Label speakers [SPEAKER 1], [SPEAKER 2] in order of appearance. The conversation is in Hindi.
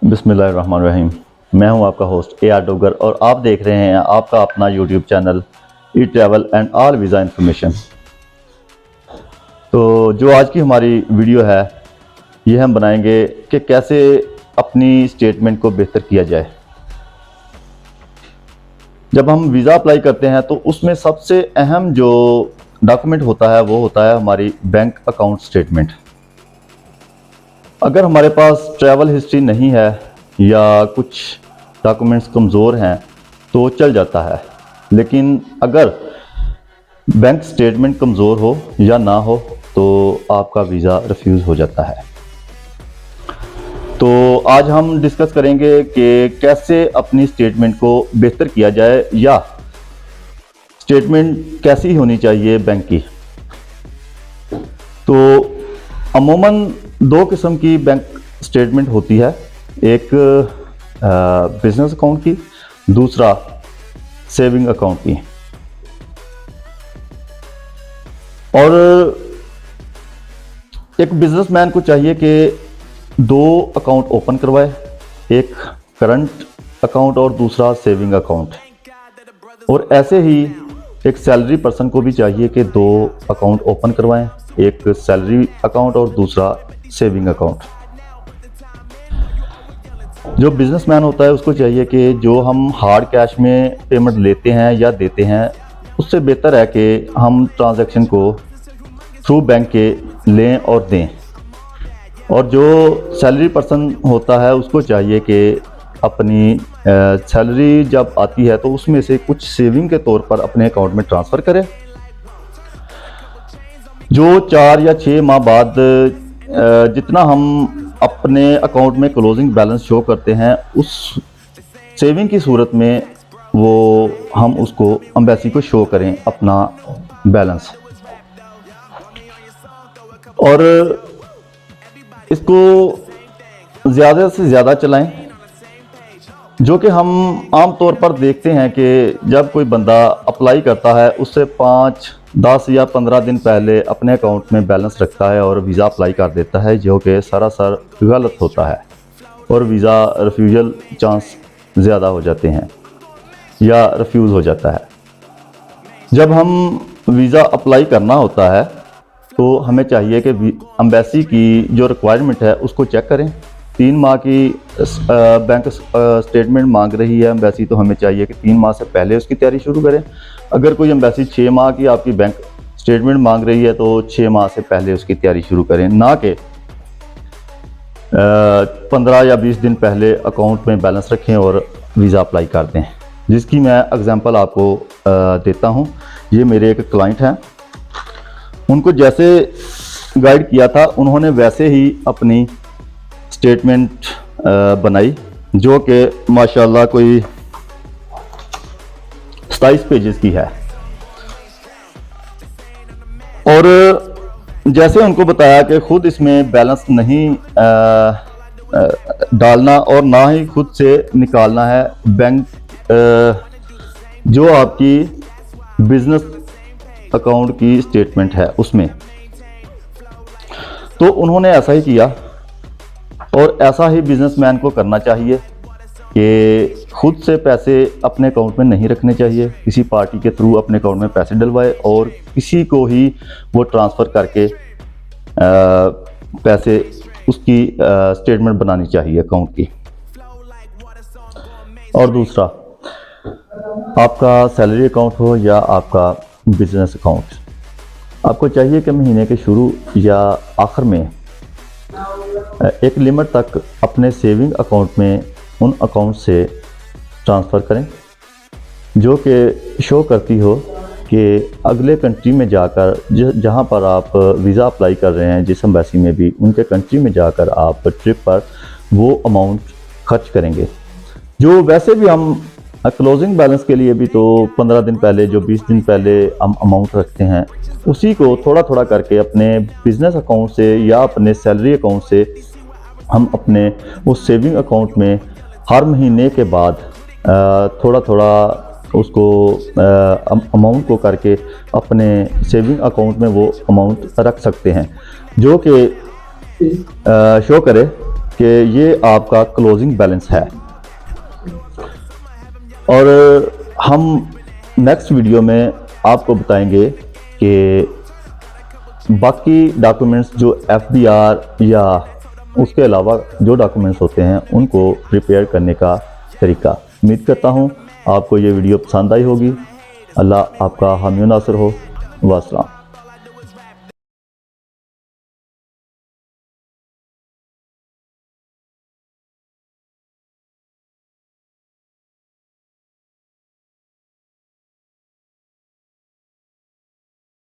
[SPEAKER 1] बिस्मिल्लाहिर्रहमानिर्रहीम। मैं हूं आपका होस्ट AR डोगर और आप देख रहे हैं आपका अपना YouTube channel E travel and all visa information. तो जो आज की हमारी वीडियो है ये हम बनाएंगे कि कैसे अपनी स्टेटमेंट को बेहतर किया जाए। जब हम वीज़ा अप्लाई करते हैं तो उसमें सबसे अहम जो डॉक्यूमेंट होता है वो होता है हमारी बैंक अकाउंट स्टेटमेंट। अगर हमारे पास ट्रैवल हिस्ट्री नहीं है या कुछ डॉक्यूमेंट्स कमज़ोर हैं तो चल जाता है, लेकिन अगर बैंक स्टेटमेंट कमज़ोर हो या ना हो तो आपका वीज़ा रिफ्यूज़ हो जाता है। तो आज हम डिस्कस करेंगे कि कैसे अपनी स्टेटमेंट को बेहतर किया जाए या स्टेटमेंट कैसी होनी चाहिए बैंक की। तो अमूमन दो किस्म की बैंक स्टेटमेंट होती है, एक बिजनेस अकाउंट की, दूसरा सेविंग अकाउंट की। और एक बिजनेसमैन को चाहिए कि दो अकाउंट ओपन करवाए, एक करंट अकाउंट और दूसरा सेविंग अकाउंट। और ऐसे ही एक सैलरी पर्सन को भी चाहिए कि दो अकाउंट ओपन करवाएं, एक सैलरी अकाउंट और दूसरा सेविंग अकाउंट। जो बिजनेसमैन होता है उसको चाहिए कि जो हम हार्ड कैश में पेमेंट लेते हैं या देते हैं उससे बेहतर है कि हम ट्रांजैक्शन को थ्रू बैंक के लें और दें। और जो सैलरी पर्सन होता है उसको चाहिए कि अपनी सैलरी जब आती है तो उसमें से कुछ सेविंग के तौर पर अपने अकाउंट में ट्रांसफ़र करे। जो 4 या 6 माह बाद जितना हम अपने अकाउंट में क्लोजिंग बैलेंस शो करते हैं उस सेविंग की सूरत में वो हम उसको एम्बेसी को शो करें अपना बैलेंस। और इसको ज़्यादा से ज़्यादा चलाएं। जो कि हम आम तौर पर देखते हैं कि जब कोई बंदा अप्लाई करता है उससे 5, 10 या 15 दिन पहले अपने अकाउंट में बैलेंस रखता है और वीज़ा अप्लाई कर देता है, जो कि सरासर गलत होता है और वीज़ा रिफ्यूजल चांस ज़्यादा हो जाते हैं या रिफ्यूज़ हो जाता है। जब हम वीज़ा अप्लाई करना होता है तो हमें चाहिए कि एम्बेसी की जो रिक्वायरमेंट है उसको चेक करें। 3 माह की बैंक स्टेटमेंट मांग रही है एम्बेसी, तो हमें चाहिए कि 3 माह से पहले उसकी तैयारी शुरू करें। अगर कोई एम्बेसी 6 माह की आपकी बैंक स्टेटमेंट मांग रही है तो 6 माह से पहले उसकी तैयारी शुरू करें, ना कि 15 या 20 दिन पहले अकाउंट में बैलेंस रखें और वीज़ा अप्लाई कर दें। जिसकी मैं एग्जांपल आपको देता हूं। ये मेरे एक क्लाइंट हैं, उनको जैसे गाइड किया था उन्होंने वैसे ही अपनी स्टेटमेंट बनाई, जो कि माशाल्लाह कोई 27 पेजेस की है। और जैसे उनको बताया कि खुद इसमें बैलेंस नहीं डालना और ना ही खुद से निकालना है, बैंक जो आपकी बिजनेस अकाउंट की स्टेटमेंट है उसमें। तो उन्होंने ऐसा ही किया और ऐसा ही बिजनेसमैन को करना चाहिए कि खुद से पैसे अपने अकाउंट में नहीं रखने चाहिए, किसी पार्टी के थ्रू अपने अकाउंट में पैसे डलवाए और किसी को ही वो ट्रांसफ़र करके पैसे उसकी स्टेटमेंट बनानी चाहिए अकाउंट की। और दूसरा, आपका सैलरी अकाउंट हो या आपका बिजनेस अकाउंट, आपको चाहिए कि महीने के शुरू या आखिर में एक लिमिट तक अपने सेविंग अकाउंट में उन अकाउंट से ट्रांसफ़र करें जो कि शो करती हो कि अगले कंट्री में जाकर जहां पर आप वीज़ा अप्लाई कर रहे हैं, जिस एम्बेसी में भी, उनके कंट्री में जाकर आप ट्रिप पर वो अमाउंट खर्च करेंगे। जो वैसे भी हम क्लोजिंग बैलेंस के लिए भी तो 15 दिन पहले, जो 20 दिन पहले हम अमाउंट रखते हैं, उसी को थोड़ा थोड़ा करके अपने बिजनेस अकाउंट से या अपने सैलरी अकाउंट से हम अपने उस सेविंग अकाउंट में हर महीने के बाद थोड़ा थोड़ा उसको अमाउंट को करके अपने सेविंग अकाउंट में वो अमाउंट रख सकते हैं, जो कि शो करे कि ये आपका क्लोजिंग बैलेंस है। और हम नेक्स्ट वीडियो में आपको बताएंगे कि बाकी डॉक्यूमेंट्स जो FBR या उसके अलावा जो डॉक्यूमेंट्स होते हैं उनको प्रिपेयर करने का तरीका। उम्मीद करता हूँ आपको ये वीडियो पसंद आई होगी। अल्लाह आपका हामी नासर हो। वास्सलाम।